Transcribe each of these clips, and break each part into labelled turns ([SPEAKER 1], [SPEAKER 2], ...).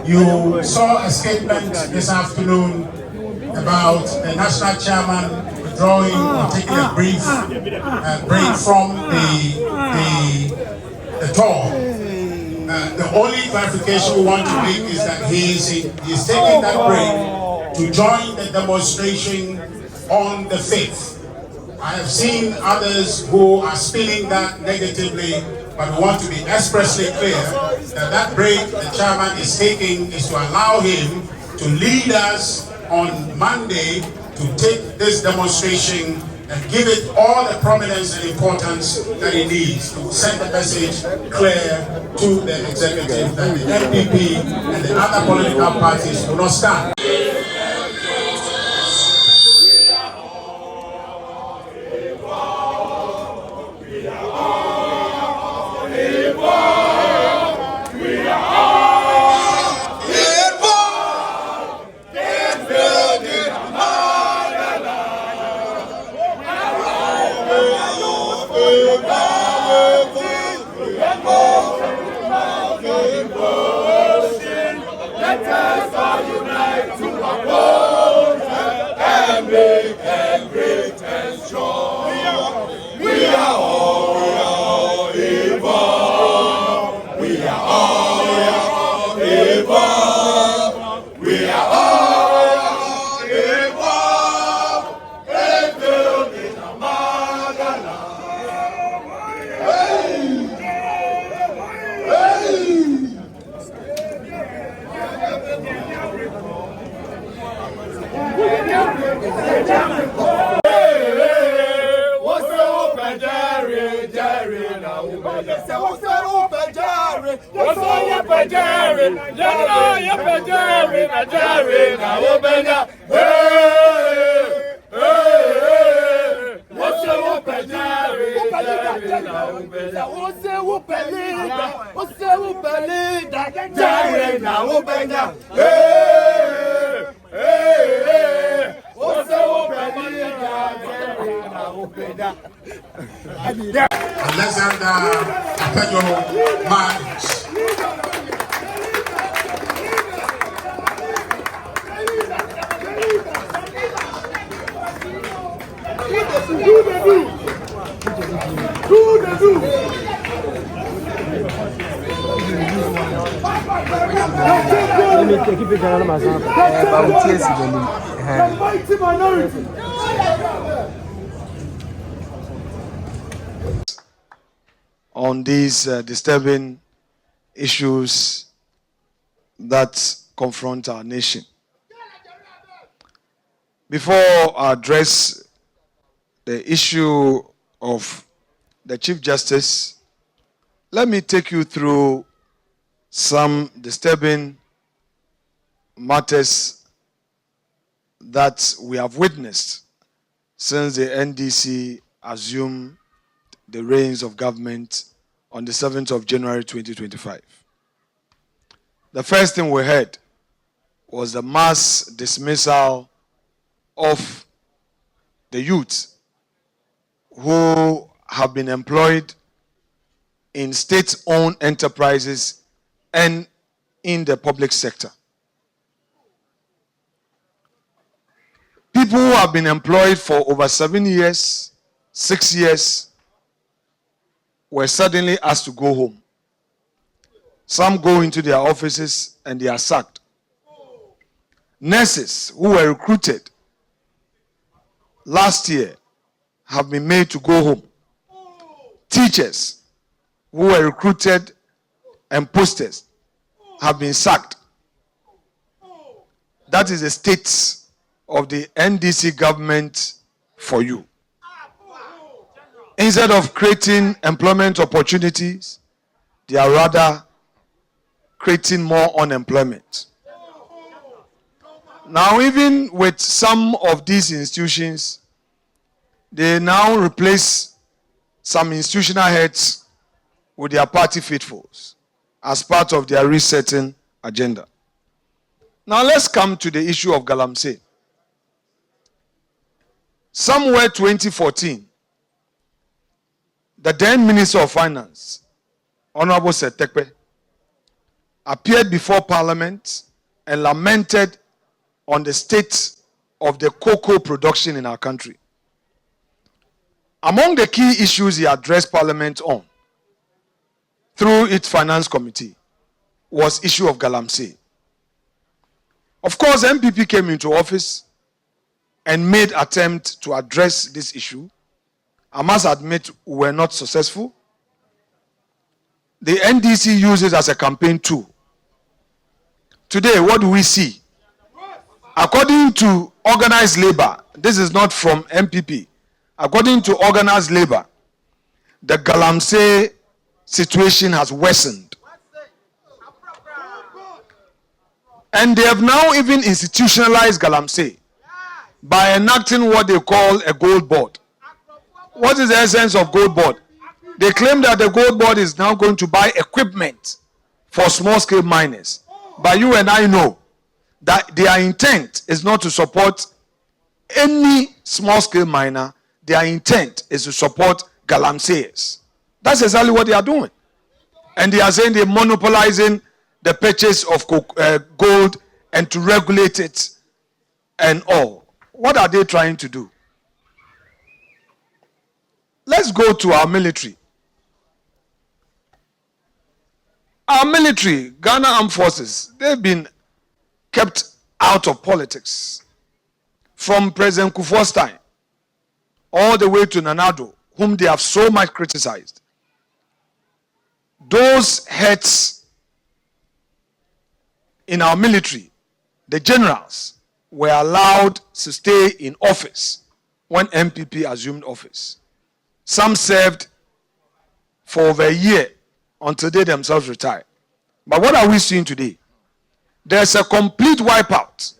[SPEAKER 1] You saw a statement this afternoon about the national chairman withdrawing or taking a brief break from the tour. The only clarification we want to make is that he's taking that break to join the demonstration on the 5th. I have seen others who are spinning that negatively, but we want to be expressly clear that that break the chairman is taking is to allow him to lead us on Monday to take this demonstration and give it all the prominence and importance that it needs to send the message clear to the executive that the NPP and the other political parties do not stand. Leader Afenyo Markin.
[SPEAKER 2] On these disturbing issues that confront our nation. Before I address the issue of the Chief Justice, let me take you through some disturbing matters that we have witnessed since the NDC assumed the reins of government on the 7th of January 2025. The first thing we heard was the mass dismissal of the youth who have been employed in state-owned enterprises and in the public sector. People who have been employed for over 7 years, 6 years, were suddenly asked to go home. Some go into their offices and they are sacked. Nurses who were recruited last year have been made to go home. Teachers who were recruited and posted have been sacked. That is the state of the NDC government for you. Instead of creating employment opportunities, they are rather creating more unemployment. Now, even with some of these institutions, they now replace some institutional heads with their party faithfuls as part of their resetting agenda. Now, let's come to the issue of Galamsey. Somewhere 2014, the then Minister of Finance, Honorable Setekpe, appeared before Parliament and lamented on the state of the cocoa production in our country. Among the key issues he addressed Parliament on through its finance committee was issue of galamsey. Of course, NPP came into office and made attempt to address this issue. I must admit we were not successful. The NDC used it as a campaign tool. Today, what do we see? According to organized labor, this is not from NPP. According to organized labor, the galamsey situation has worsened. And they have now even institutionalized galamsey by enacting what they call a gold board. What is the essence of gold board? They claim that the gold board is now going to buy equipment for small-scale miners. But you and I know that their intent is not to support any small-scale miner. Their intent is to support galamseyers. That's exactly what they are doing. And they are saying they're monopolizing the purchase of gold and to regulate it and all. What are they trying to do? Let's go to our military. Our military, Ghana Armed Forces, they've been kept out of politics. From President Kufuor's time all the way to Nanado, whom they have so much criticized. Those heads in our military, the generals, were allowed to stay in office when NPP assumed office. Some served for over a year until they themselves retired. But what are we seeing today? There's a complete wipeout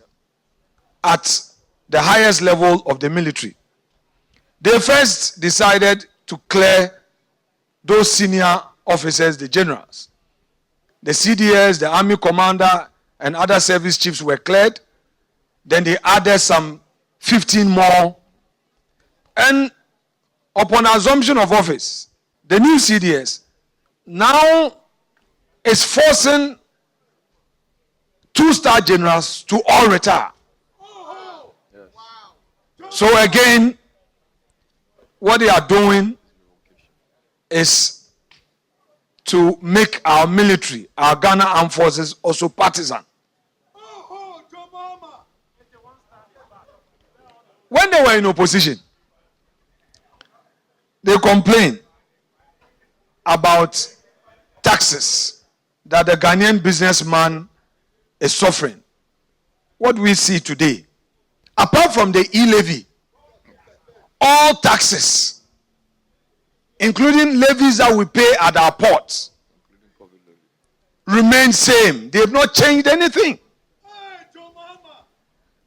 [SPEAKER 2] at the highest level of the military. They first decided to clear those senior officers, the generals. The CDS, the army commander, and other service chiefs were cleared. Then they added some 15 more. And upon assumption of office, the new CDS now is forcing 2-star generals to all retire. So again, what they are doing is to make our military, our Ghana Armed Forces, also partisan. When they were in opposition, they complained about taxes that the Ghanaian businessman is suffering. What we see today, apart from the e-levy, all taxes, including levies that we pay at our ports, remain same. They have not changed anything.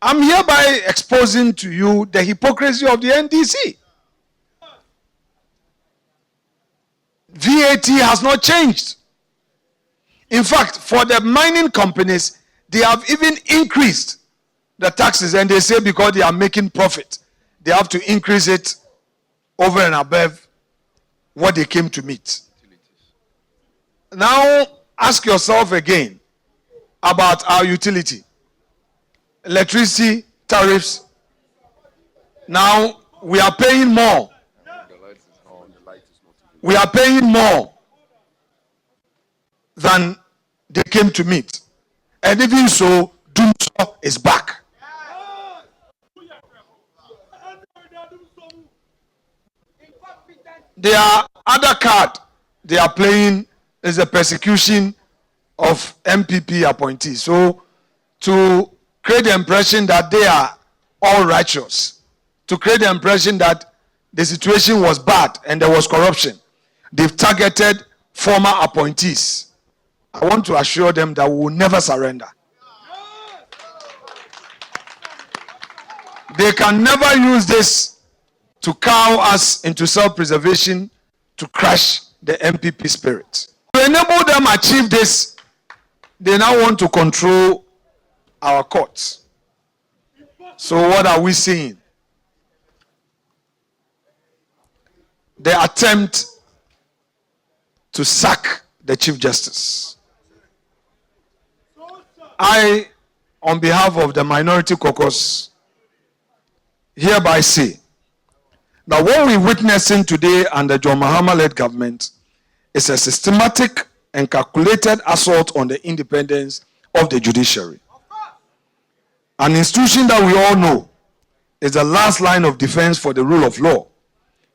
[SPEAKER 2] I'm hereby exposing to you the hypocrisy of the NDC. VAT has not changed. In fact, for the mining companies, they have even increased the taxes, and they say because they are making profit, they have to increase it over and above what they came to meet. Now, ask yourself again about our utility. Electricity tariffs. Now, we are paying more. We are paying more than they came to meet. And even so, Doomsday is back. Their other card they are playing is the persecution of NPP appointees. So, to create the impression that they are all righteous, to create the impression that the situation was bad and there was corruption, they've targeted former appointees. I want to assure them that we will never surrender. They can never use this to cow us into self-preservation to crush the NPP spirit. To enable them achieve this, they now want to control our courts. So what are we seeing? The attempt to sack the Chief Justice. I, on behalf of the Minority Caucus, hereby say that what we're witnessing today under John Mahama-led government is a systematic and calculated assault on the independence of the judiciary. An institution that we all know is the last line of defense for the rule of law,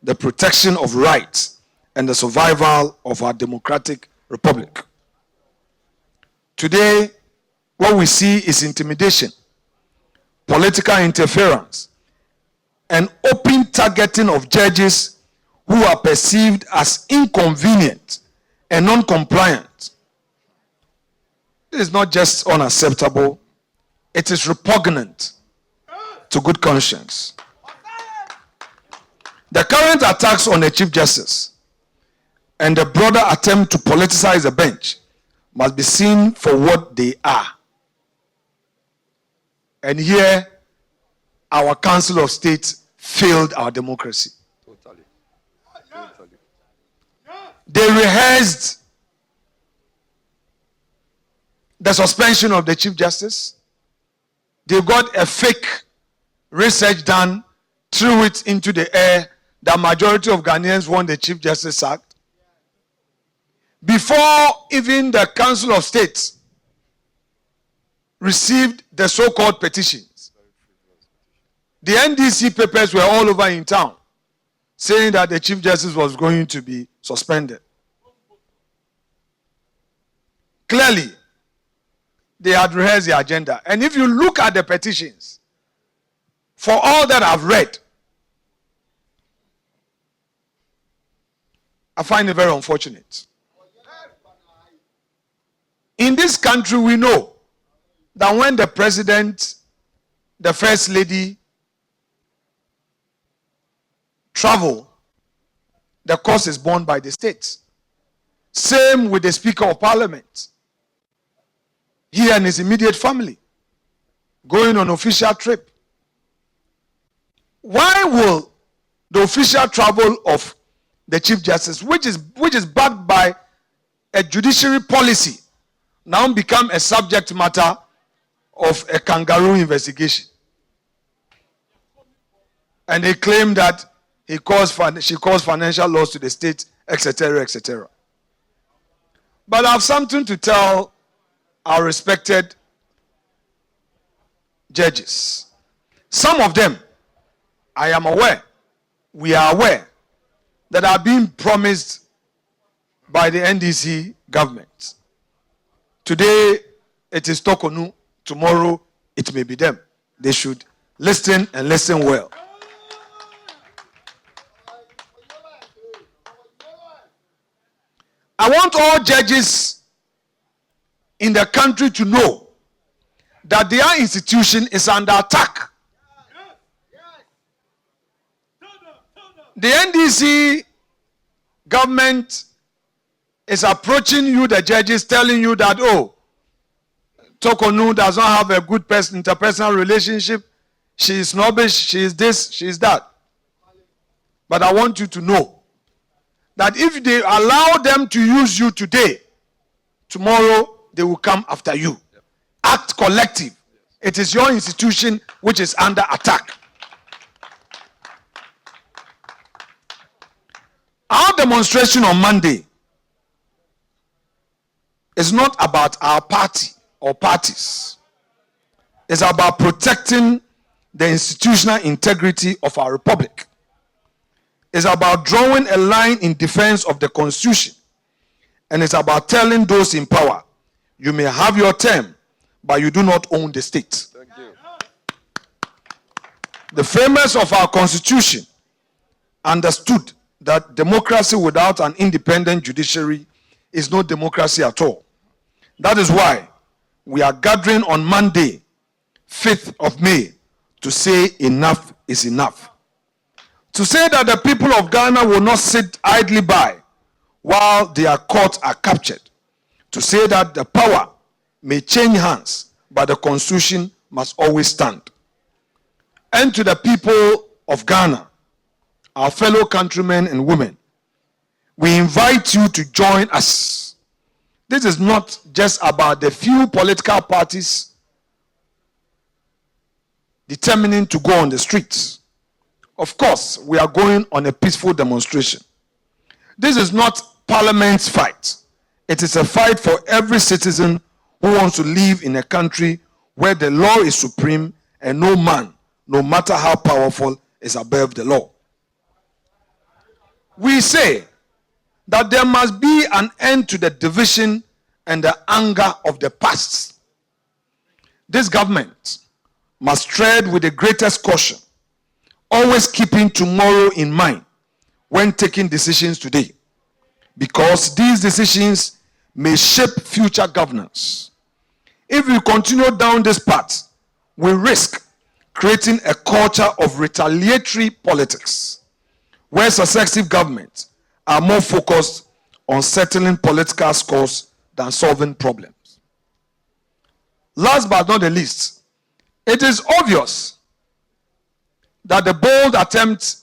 [SPEAKER 2] the protection of rights, and the survival of our democratic republic. Today, what we see is intimidation, political interference, and open targeting of judges who are perceived as inconvenient and non-compliant. This is not just unacceptable, it is repugnant to good conscience. The current attacks on the Chief Justice and the broader attempt to politicize the bench must be seen for what they are. And here, our Council of State failed our democracy.
[SPEAKER 3] Totally.
[SPEAKER 2] They rehearsed the suspension of the Chief Justice. They got a fake research done, threw it into the air. The majority of Ghanaians want the Chief Justice sacked. Before even the Council of State received the so-called petitions, the NDC papers were all over in town saying that the Chief Justice was going to be suspended. Clearly, they had rehearsed the agenda. And if you look at the petitions, for all that I've read, I find it very unfortunate. In this country, we know that when the president, the first lady, travel, the cost is borne by the state. Same with the Speaker of Parliament. He and his immediate family going on official trip. Why will the official travel of the Chief Justice, which is backed by a judiciary policy, now become a subject matter of a kangaroo investigation? And they claim that she caused financial loss to the state, etc., etc. But I have something to tell our respected judges. Some of them, I am aware, we are aware, that are being promised by the NDC government. Today, it is Torkunoo. Tomorrow, it may be them. They should listen and listen well. I want all judges in the country to know that their institution is under attack. The NDC government is approaching you, the judges, telling you that, oh, Torkunoo does not have a good interpersonal relationship. She is snobbish, she is this, she is that. But I want you to know that if they allow them to use you today, tomorrow they will come after you. Act collective. It is your institution which is under attack. Our demonstration on Monday is not about our party or parties. It's about protecting the institutional integrity of our republic. It's about drawing a line in defense of the Constitution. And it's about telling those in power, you may have your term, but you do not own the state.
[SPEAKER 3] Thank you.
[SPEAKER 2] The framers of our Constitution understood that democracy without an independent judiciary is no democracy at all. That is why we are gathering on Monday, 5th of May, to say enough is enough. To say that the people of Ghana will not sit idly by while their courts are captured. To say that the power may change hands, but the Constitution must always stand. And to the people of Ghana, our fellow countrymen and women, we invite you to join us. This is not just about the few political parties determining to go on the streets. Of course, we are going on a peaceful demonstration. This is not Parliament's fight. It is a fight for every citizen who wants to live in a country where the law is supreme and no man, no matter how powerful, is above the law. We say that there must be an end to the division and the anger of the past. This government must tread with the greatest caution, always keeping tomorrow in mind when taking decisions today, because these decisions may shape future governance. If we continue down this path, we risk creating a culture of retaliatory politics, where successive governments are more focused on settling political scores than solving problems. Last but not the least, it is obvious that the bold attempt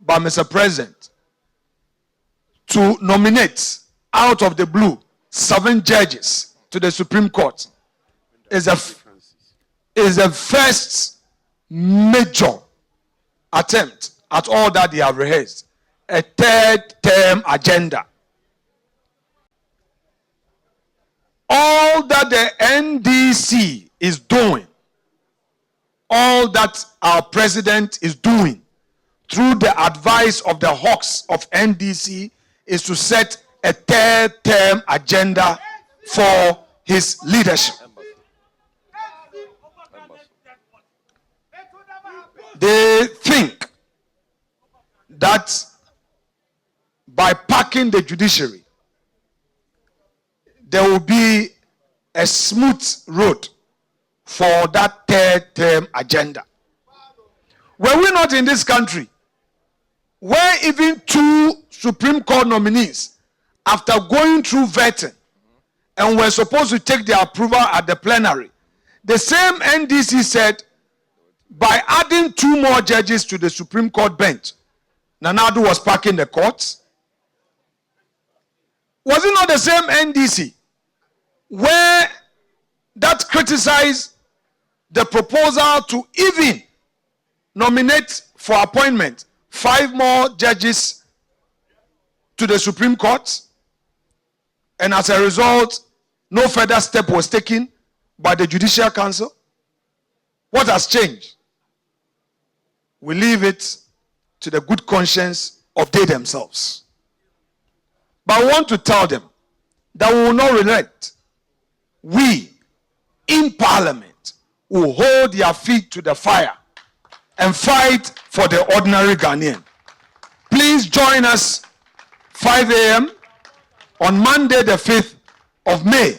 [SPEAKER 2] by Mr. President to nominate out of the blue 7 judges to the Supreme Court is a first major attempt at all that they have rehearsed, a third-term agenda. All that the NDC is doing, all that our president is doing through the advice of the hawks of NDC is to set a third-term agenda for his leadership. They think that by packing the judiciary, there will be a smooth road for that third-term agenda. Were we not in this country where even 2 Supreme Court nominees, after going through vetting and were supposed to take their approval at the plenary, the same NDC said, by adding 2 more judges to the Supreme Court bench, Nana Addo was packing the courts? Was it not the same NDC where that criticized the proposal to even nominate for appointment 5 more judges to the Supreme Court? And as a result, no further step was taken by the Judicial Council? What has changed? We leave it to the good conscience of they themselves. But I want to tell them that we will not relent. We, in Parliament, will hold their feet to the fire and fight for the ordinary Ghanaian. Please join us 5 a.m. on Monday the 5th of May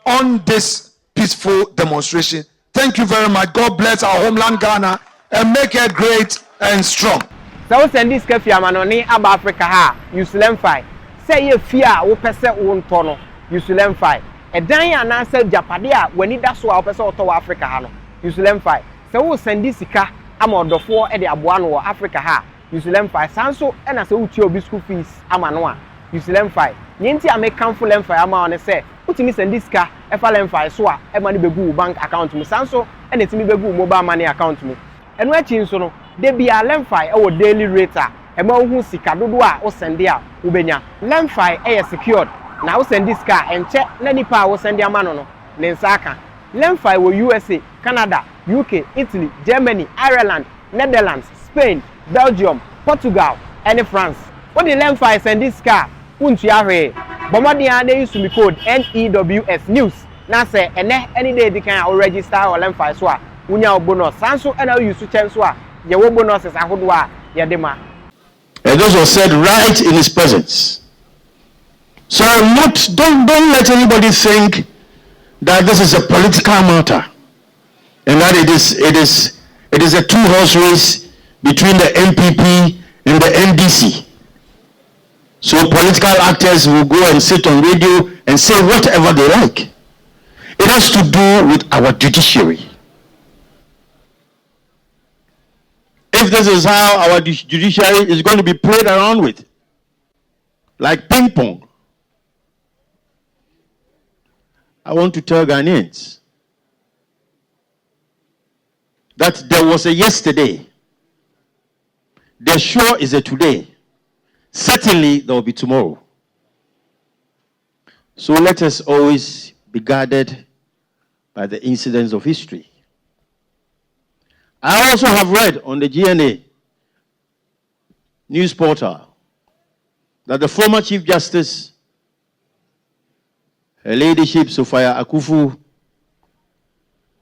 [SPEAKER 2] on this peaceful demonstration. Thank you very much. God bless our homeland Ghana and make it great and strong.
[SPEAKER 3] So send this cafe amanoni aba Africa ha Usulem 5. Say ye fear wo pese wo ntono Usulem 5. Edan ya na say japade a wani da so a wo pese oto Africa ha no Usulem 5. Say wo send this sika amodofo e de aboa no wo Africa ha Usulem 5. Sanso e na say wo tie obi school fees amano a Usulem 5. Nyenti amekanfo lem 5 ama one say utimi send this sika e fa lem 5 so a e ma ne begu bank account mu sanso e na timi begu mobile money account mu. Enu achi nso no de bia lemfai e wo daily rate a e ma hu sika dodo a wo send a wo benya lemfai e secured na wo send this car enche na nipa wo send amano no ne nsa aka lemfai wo USA, Canada, UK, Italy, Germany, Ireland, Netherlands, Spain, Belgium, Portugal and France. What the lemfai send this car untu ahwe bomodi a dey use me code NEWS news na say any day di kan o register o lemfai so a unya bonus sanso and how you switch so a ye wo bonuses ahodo a ye de ma.
[SPEAKER 4] And those were said right in his presence. So don't let anybody think that this is a political matter and that it is a 2-horse race between the NPP and the NDC. So political actors will go and sit on radio and say whatever they like. It has to do with our judiciary. If this is how our judiciary is going to be played around with, like ping pong, I want to tell Ghanaians that there was a yesterday. There sure is a today. Certainly there will be tomorrow. So let us always be guided by the incidents of history. I also have read on the GNA news portal that the former Chief Justice, Her Ladyship Sophia Akufu,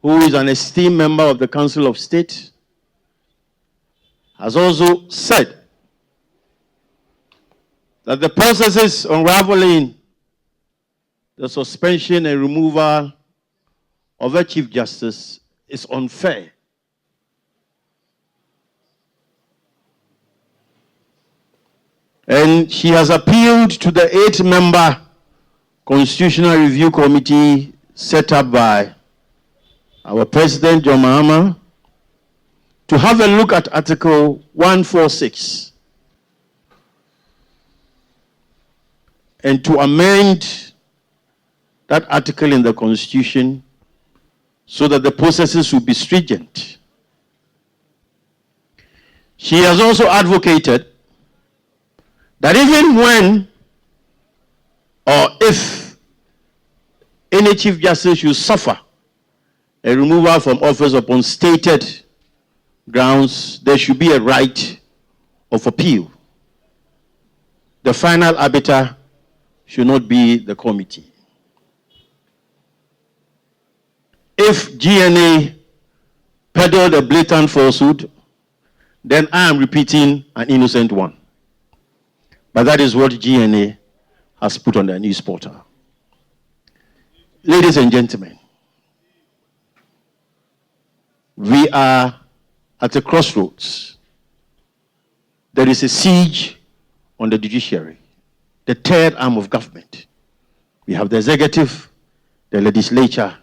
[SPEAKER 4] who is an esteemed member of the Council of State, has also said that the processes unraveling the suspension and removal of a Chief Justice is unfair. And she has appealed to the 8-member Constitutional Review Committee set up by our President John Mahama to have a look at Article 146 and to amend that article in the Constitution so that the processes will be stringent. She has also advocated that even when or if any Chief Justice should suffer a removal from office upon stated grounds, there should be a right of appeal. The final arbiter should not be the committee. If GNA peddled a blatant falsehood, then I am repeating an innocent one. But that is what GNA has put on their news portal. Ladies and gentlemen, we are at a crossroads. There is a siege on the judiciary, the third arm of government. We have the executive, the legislature,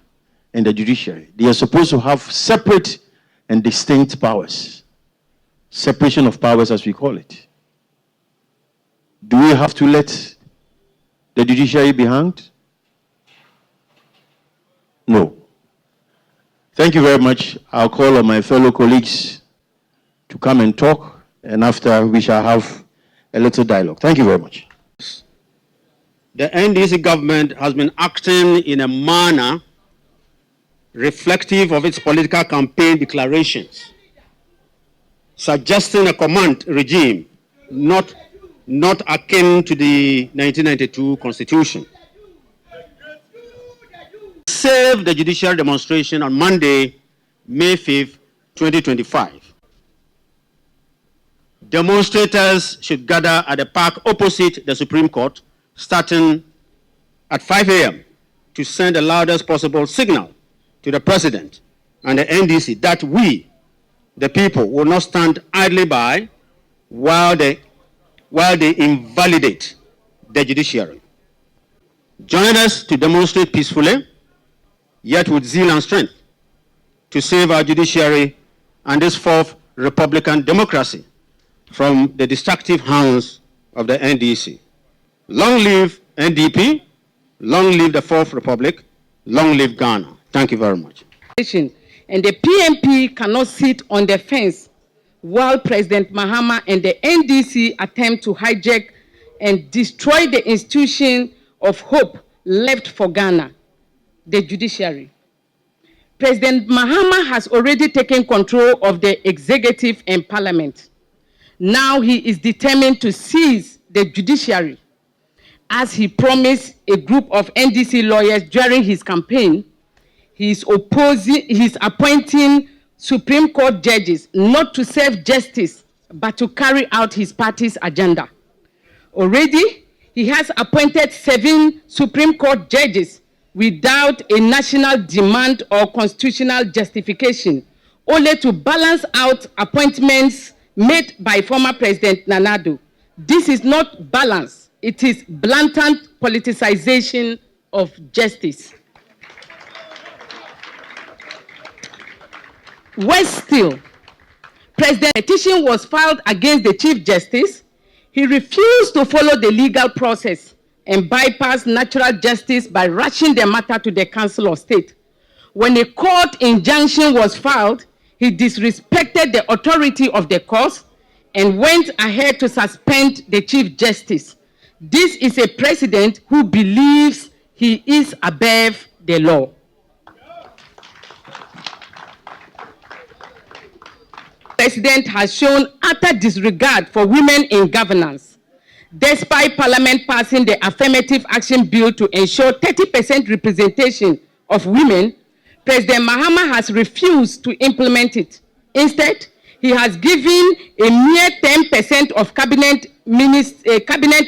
[SPEAKER 4] and the judiciary. They are supposed to have separate and distinct powers. Separation of powers, as we call it. Do we have to let the judiciary be hanged? No. Thank you very much. I'll call on my fellow colleagues to come and talk, and after we shall have a little dialogue. Thank you very much.
[SPEAKER 5] The NDC government has been acting in a manner reflective of its political campaign declarations, suggesting a command regime not akin to the 1992 Constitution. Save the judicial demonstration on Monday, May 5th, 2025. Demonstrators should gather at the park opposite the Supreme Court, starting at 5 a.m. to send the loudest possible signal to the President and the NDC that we, the people, will not stand idly by while they invalidate the judiciary. Join us to demonstrate peacefully, yet with zeal and strength, to save our judiciary and this fourth Republican democracy from the destructive hands of the NDC. Long live NDP, long live the Fourth Republic, long live Ghana. Thank you very much.
[SPEAKER 6] And the PNP cannot sit on the fence while President Mahama and the NDC attempt to hijack and destroy the institution of hope left for Ghana, the judiciary. President Mahama has already taken control of the executive and parliament. Now he is determined to seize the judiciary. As he promised a group of NDC lawyers during his campaign, he is appointing Supreme Court judges not to serve justice, but to carry out his party's agenda. Already, he has appointed 7 Supreme Court judges without a national demand or constitutional justification, only to balance out appointments made by former President Nana Addo. This is not balance, it is blatant politicization of justice. Worse still, President's petition was filed against the Chief Justice. He refused to follow the legal process, and bypass natural justice by rushing the matter to the Council of State. When a court injunction was filed, he disrespected the authority of the court and went ahead to suspend the Chief Justice. This is a president who believes he is above the law. The president has shown utter disregard for women in governance. Despite Parliament passing the affirmative action bill to ensure 30% representation of women, President Mahama has refused to implement it. Instead, he has given a mere 10% of cabinet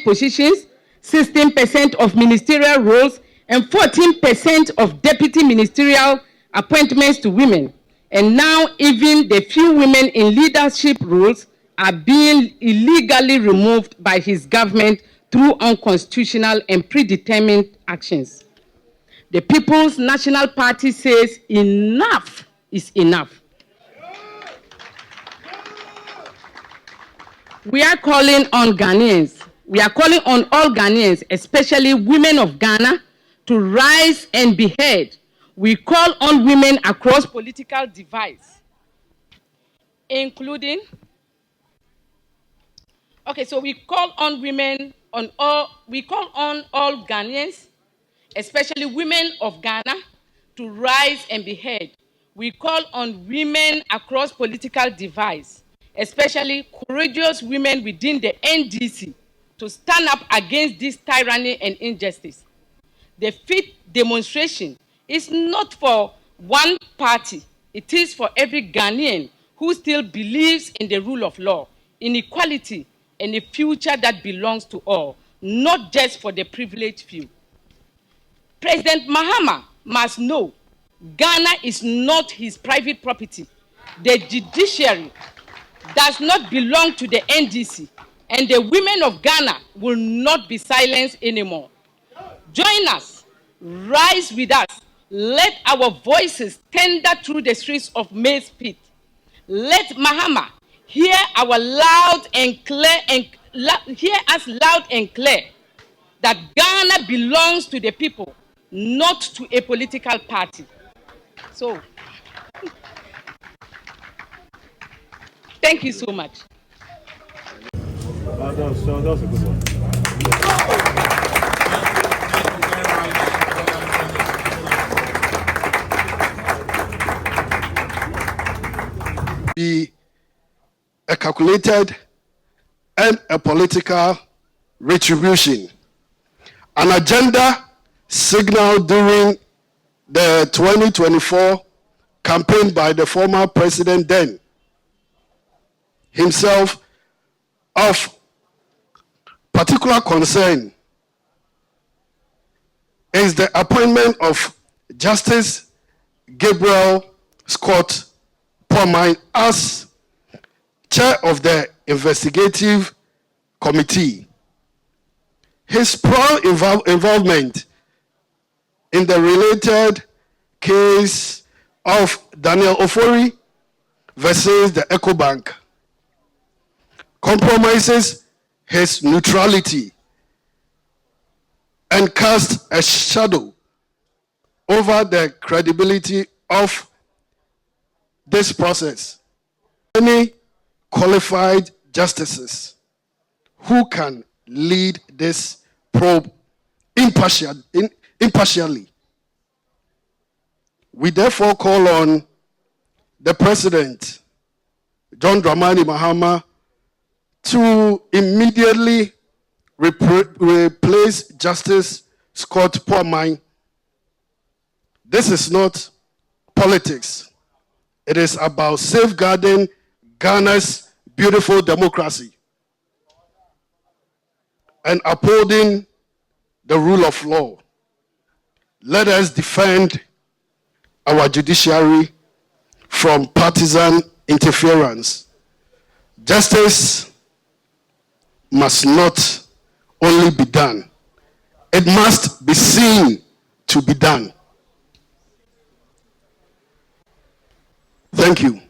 [SPEAKER 6] positions, 16% of ministerial roles, and 14% of deputy ministerial appointments to women. And now even the few women in leadership roles are being illegally removed by his government through unconstitutional and predetermined actions. The People's National Party says enough is enough. We are calling on Ghanaians. We are calling on all Ghanaians, especially women of Ghana, to rise and be heard. We call on women across political divides, including, we call on women we call on all Ghanaians, especially women of Ghana, to rise and be heard. We call on women across political divides, especially courageous women within the NDC, to stand up against this tyranny and injustice. The fifth demonstration is not for one party. It is for every Ghanaian who still believes in the rule of law, in equality, and a future that belongs to all, not just for the privileged few. President Mahama must know Ghana is not his private property. The judiciary does not belong to the NDC, and the women of Ghana will not be silenced anymore. Join us, rise with us. Let our voices tender through the streets of Maize Pit. Let Mahama hear our loud and clear, hear us loud and clear that Ghana belongs to the people, not to a political party. So, thank you so much.
[SPEAKER 7] That was a good one.
[SPEAKER 8] Be a calculated and a political retribution. An agenda signaled during the 2024 campaign by the former president then himself of particular concern is the appointment of Justice Gabriel Scott Pormine as chair of the investigative committee. His prior involvement in the related case of Daniel Ofori versus the EcoBank compromises his neutrality and casts a shadow over the credibility of this process. Any qualified justices who can lead this probe impartially. We therefore call on the President, John Dramamine Mahama, to immediately replace Justice Scott Pormine. This is not politics. It is about safeguarding Ghana's beautiful democracy and upholding the rule of law. Let us defend our judiciary from partisan interference. Justice must not only be done, it must be seen to be done. Thank you.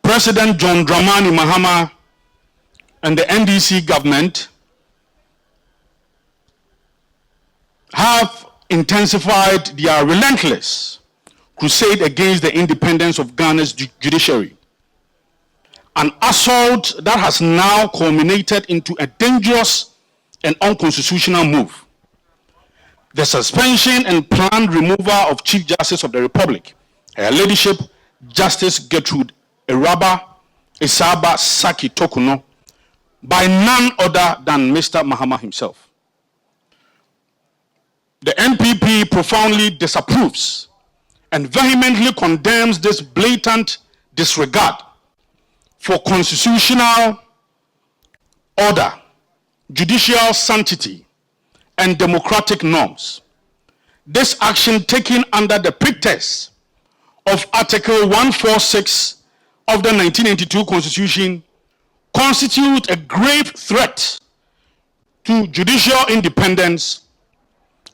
[SPEAKER 5] President John Dramamine Mahama
[SPEAKER 7] and the NDC government have intensified their relentless crusade against the independence of Ghana's judiciary. An assault that has now culminated into a dangerous and unconstitutional move. The suspension and planned removal of Chief Justice of the Republic, Her Ladyship Justice Gertrude Isaba Saki Torkunoo, by none other than Mr. Mahama himself. The NPP profoundly disapproves and vehemently condemns this blatant disregard for constitutional order, judicial sanctity, and democratic norms. This action taken under the pretext of Article 146 of the 1982 Constitution constitutes a grave threat to judicial independence,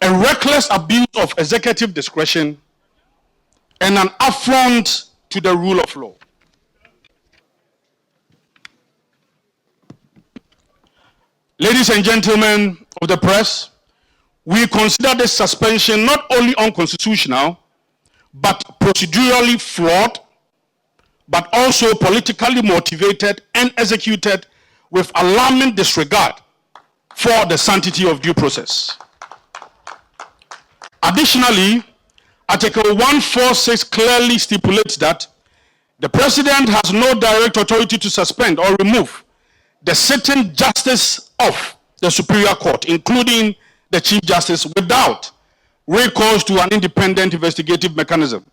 [SPEAKER 7] a reckless abuse of executive discretion, and an affront to the rule of law. Ladies and gentlemen of the press, we consider this suspension not only unconstitutional, but procedurally flawed, but also politically motivated and executed with alarming disregard for the sanctity of due process. Additionally, Article 146 clearly stipulates that the President has no direct authority to suspend or remove the sitting justice of the Superior Court, including the Chief Justice, without recourse to an independent investigative mechanism.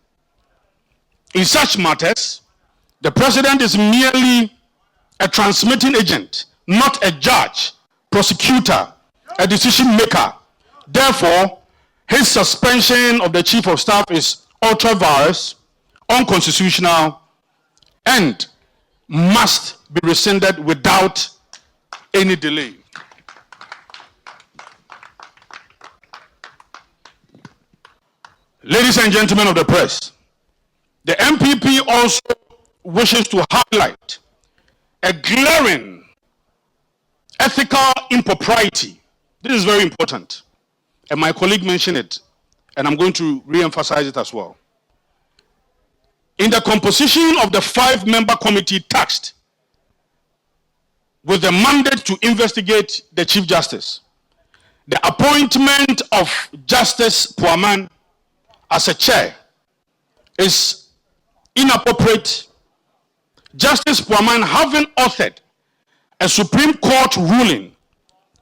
[SPEAKER 7] In such matters, the President is merely a transmitting agent, not a judge, prosecutor, a decision maker. Therefore, his suspension of the Chief of Staff is ultra-vires, unconstitutional, and must be rescinded without any delay. Ladies and gentlemen of the press, the NPP also wishes to highlight a glaring ethical impropriety. This is very important, and my colleague mentioned it, and I'm going to re-emphasize it as well. In the composition of the 5-member committee tasked with the mandate to investigate the Chief Justice, the appointment of Justice Puaman as a chair is inappropriate. Justice Puaman, having authored a Supreme Court ruling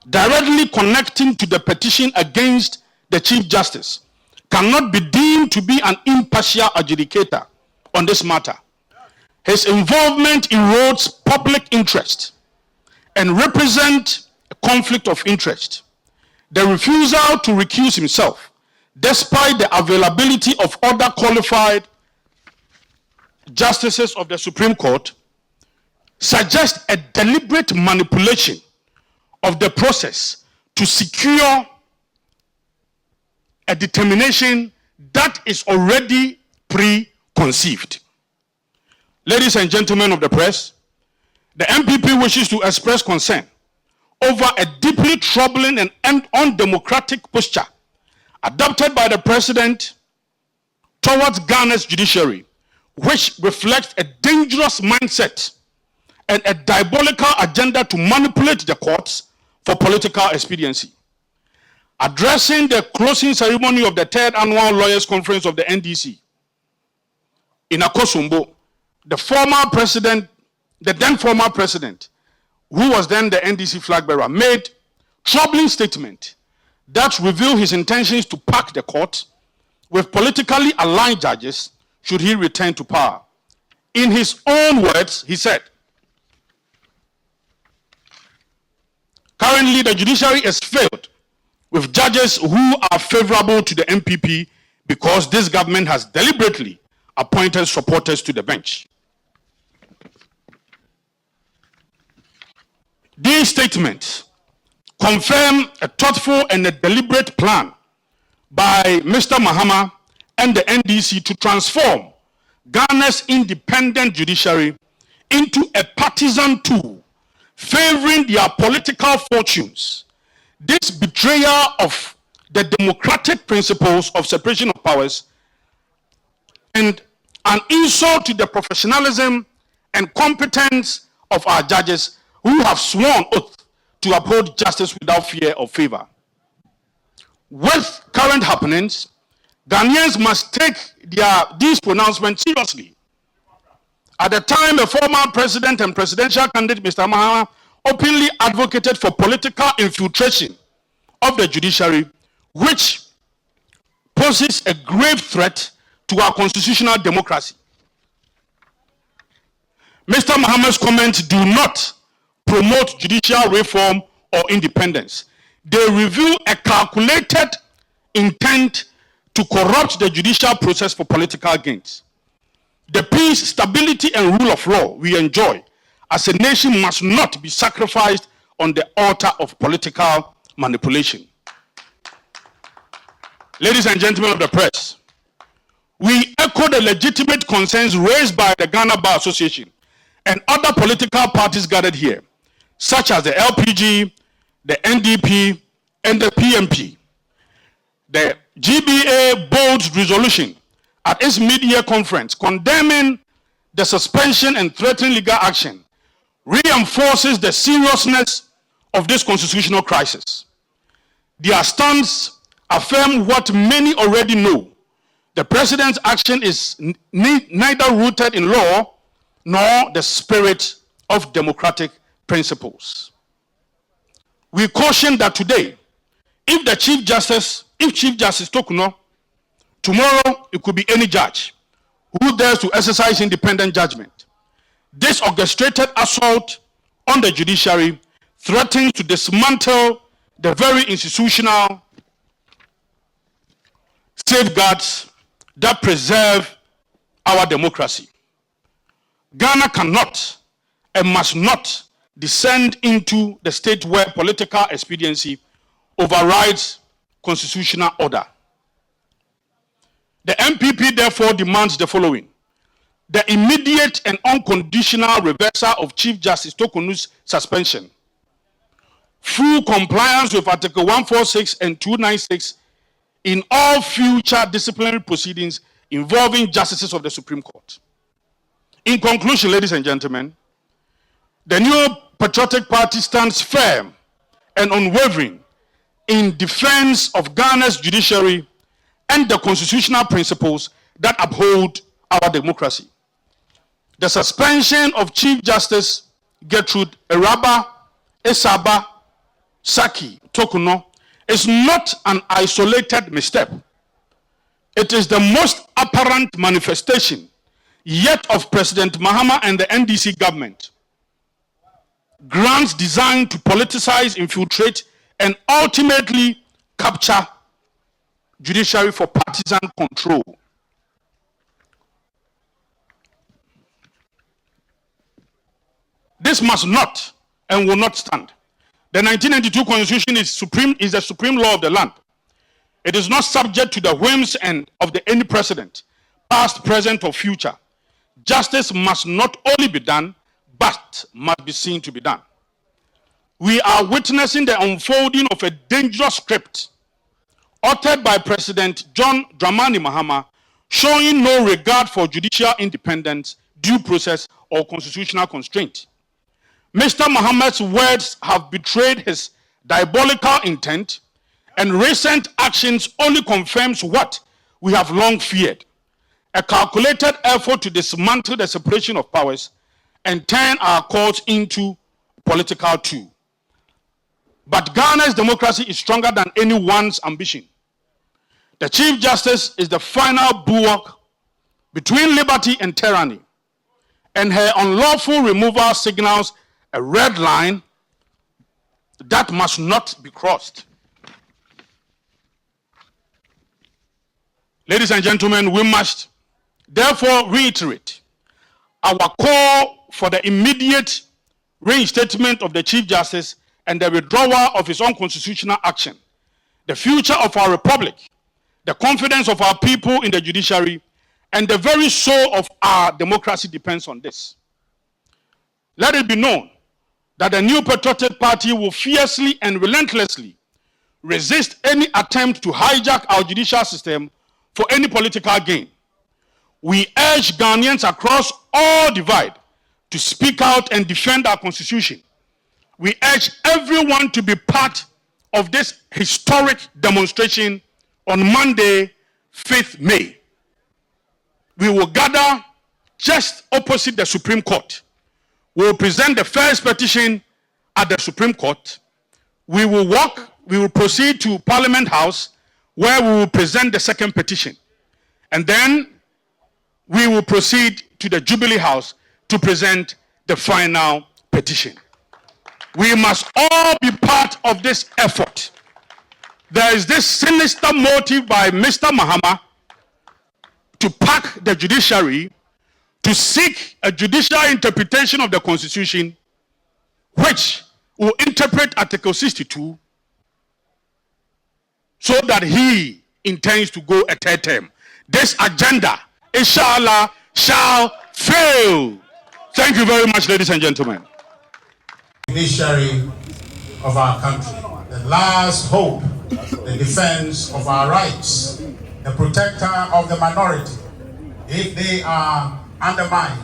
[SPEAKER 7] directly connecting to the petition against the Chief Justice, cannot be deemed to be an impartial adjudicator on this matter. His involvement erodes public interest and represents a conflict of interest. The refusal to recuse himself, despite the availability of other qualified justices of the Supreme Court, suggests a deliberate manipulation of the process to secure a determination that is already preconceived. Ladies and gentlemen of the press, the NPP wishes to express concern over a deeply troubling and undemocratic posture adopted by the President towards Ghana's judiciary, which reflects a dangerous mindset and a diabolical agenda to manipulate the courts for political expediency. Addressing the closing ceremony of the 3rd Annual Lawyers Conference of the NDC in Akosombo, the then former president, who was then the NDC flag bearer, made troubling statement that revealed his intentions to pack the court with politically aligned judges should he return to power. In his own words, he said, "Currently, the judiciary is filled with judges who are favorable to the NPP because this government has deliberately appointed supporters to the bench." These statements confirm a thoughtful and a deliberate plan by Mr. Mahama and the NDC to transform Ghana's independent judiciary into a partisan tool favoring their political fortunes. This betrayal of the democratic principles of separation of powers and an insult to the professionalism and competence of our judges who have sworn oath to uphold justice without fear or favor. With current happenings, Ghanaians must take these pronouncements seriously. At the time, a former president and presidential candidate, Mr. Mahama, openly advocated for political infiltration of the judiciary, which poses a grave threat to our constitutional democracy. Mr. Mahama's comments do not promote judicial reform or independence. They reveal a calculated intent to corrupt the judicial process for political gains. The peace, stability, and rule of law we enjoy as a nation must not be sacrificed on the altar of political manipulation. Ladies and gentlemen of the press, we echo the legitimate concerns raised by the Ghana Bar Association and other political parties gathered here, such as the LPG, the NDP, and the PNP. The GBA bold resolution at its mid-year conference condemning the suspension and threatening legal action reinforces the seriousness of this constitutional crisis. Their stance affirms what many already know. The president's action is neither rooted in law nor the spirit of democratic principles. We caution that today, if Chief Justice Torkunoo, tomorrow it could be any judge who dares to exercise independent judgment. This orchestrated assault on the judiciary threatens to dismantle the very institutional safeguards that preserve our democracy. Ghana cannot and must not descend into the state where political expediency overrides constitutional order. The NPP therefore demands the following: the immediate and unconditional reversal of Chief Justice Torkunoo's suspension, full compliance with Article 146 and 296 in all future disciplinary proceedings involving justices of the Supreme Court. In conclusion, ladies and gentlemen, the New Patriotic Party stands firm and unwavering in defense of Ghana's judiciary and the constitutional principles that uphold our democracy. The suspension of Chief Justice Gertrude Eraba Esaba Saki Torkunoo is not an isolated misstep. It is the most apparent manifestation yet of President Mahama and the NDC government. Grants designed to politicize, infiltrate, and ultimately capture judiciary for partisan control. This must not and will not stand. The 1992 Constitution is the supreme law of the land. It is not subject to the whims of any president, past, present, or future. Justice must not only be done, but must be seen to be done. We are witnessing the unfolding of a dangerous script authored by President John Dramamine Mahama, showing no regard for judicial independence, due process, or constitutional constraint. Mr. Mahama's words have betrayed his diabolical intent, and recent actions only confirms what we have long feared: a calculated effort to dismantle the separation of powers and turn our courts into political tool. But Ghana's democracy is stronger than anyone's ambition. The Chief Justice is the final bulwark between liberty and tyranny, and her unlawful removal signals a red line that must not be crossed. Ladies and gentlemen, we must therefore reiterate our call for the immediate reinstatement of the Chief Justice and the withdrawal of his unconstitutional action. The future of our republic, the confidence of our people in the judiciary, and the very soul of our democracy depends on this. Let it be known that the New Patriotic Party will fiercely and relentlessly resist any attempt to hijack our judicial system for any political gain. We urge Ghanaians across all divide to speak out and defend our constitution. We urge everyone to be part of this historic demonstration on Monday, 5th May. We will gather just opposite the Supreme Court. We will present the first petition at the Supreme Court. We will proceed to Parliament House, where we will present the second petition. And then we will proceed to the Jubilee House to present the final petition. We must all be part of this effort. There is this sinister motive by Mr. Mahama to pack the judiciary, to seek a judicial interpretation of the Constitution, which will interpret Article 62 so that he intends to go a third term. This agenda, inshallah, shall fail. Thank you very much, ladies and gentlemen.
[SPEAKER 1] Judiciary of our country, the last hope, the defense of our rights, the protector of the minority. If they are undermined,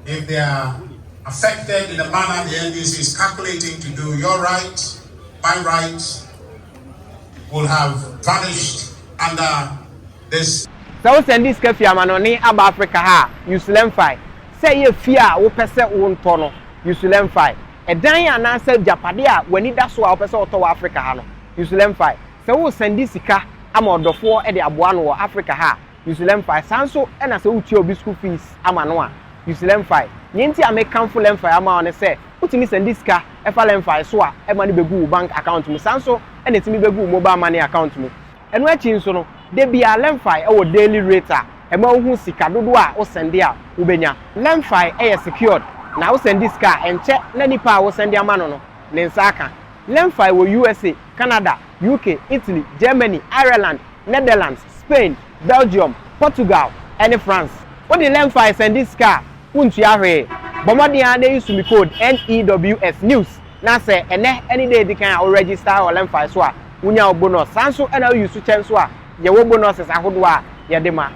[SPEAKER 1] if they are affected in the manner the NDC is calculating to do, your right, my right, will have vanished under this.
[SPEAKER 3] So send this Kefiamanoni Aba Africa ha, Usulem Fi. Say ye fear, wo pese won tono, Usulem Fi. A dan ya na se Japadia, when it does so our pese oto Africa ha no, Usulem Fi. So wo send this sika, ama odofo e de aboano wo Africa ha, Usulem Fi. Sanso, and as a uchi obi school fees, ama noa, Usulem Fi. Yenti ame kanfo lemfa ama one say, utimi send this car, efa lemfa so a, e money begu bank account me. Sanso, and etimi begu mobile money account me. And we chinso no, de bia lemfa e wo daily rate a, e ma hu sika dodo a wo send a ubenya. Lemfa e secured. Na wo send this car enche na nipa wo send ama no ne nsaka. Lemfa wo USA, Canada, UK, Italy, Germany, Ireland, Netherlands, Spain, Belgium, Portugal, and France. What the lemfa send this car? Untua hwe. Bomodia dey use me code NEWS news. Na say ene any day they can register or lemfa so a unya bonus. Sanso and how use chance so a ye wo bonuses ahodo a ye de ma.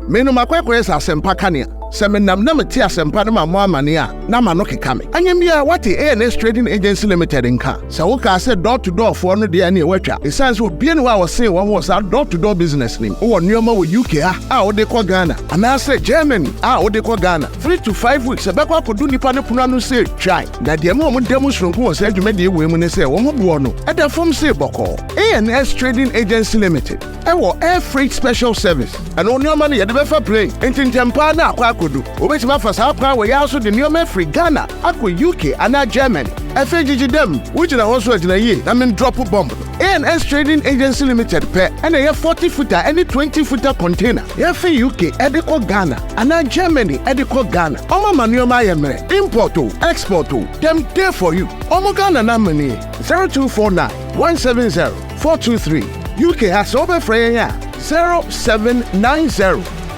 [SPEAKER 9] Me no makwekwe asempa kania. Se menam na meti asempa na mo amane a na ma no keka me. Anyem bia what ANS Trading Agency Limited nka. Se wo ka se door to door for no de na e watwa. E sense wo bie no wa wo se wo was door to door business nim. Wo nyoma wo UK a wo de ko Ghana. Ana se Germany a wo de ko Ghana. 3 to 5 weeks e be kwa kodu nipa ne puno no se try. Na de mo demonstration ko se adwuma de we mu ne se wo ho bo no. E da fom se boko. ANS Trading Agency Limited. E wo air freight special service. And on nyoma ne ye de be fa play. Entintempa na akwa kodu. Obetima fa sa kwa we also the nyoma free Ghana, akwa UK and Germany. Afenyo dem, which na also agina ye, na men drop bomb. ANS Trading Agency Limited pe, and a 40-footer and 20-footer container. Yefe UK, ediko Ghana, and Germany, ediko Ghana. Oma manioma yemre, importo, exporto, them there for you. Omo Ghana na mani, 0249-170-423. UK has over fraya,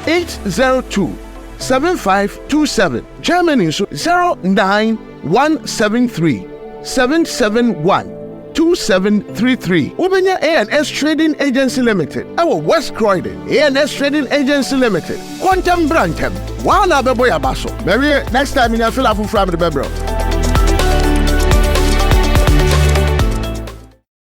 [SPEAKER 9] 0790-802-7527. Germany so 09173-771-2733. Ubenya ANS Trading Agency Limited. Our West Croydon ANS Trading Agency Limited. Quantum Brantem. Wana bebo ya baso. Maybe next time in a fill up from the bebro.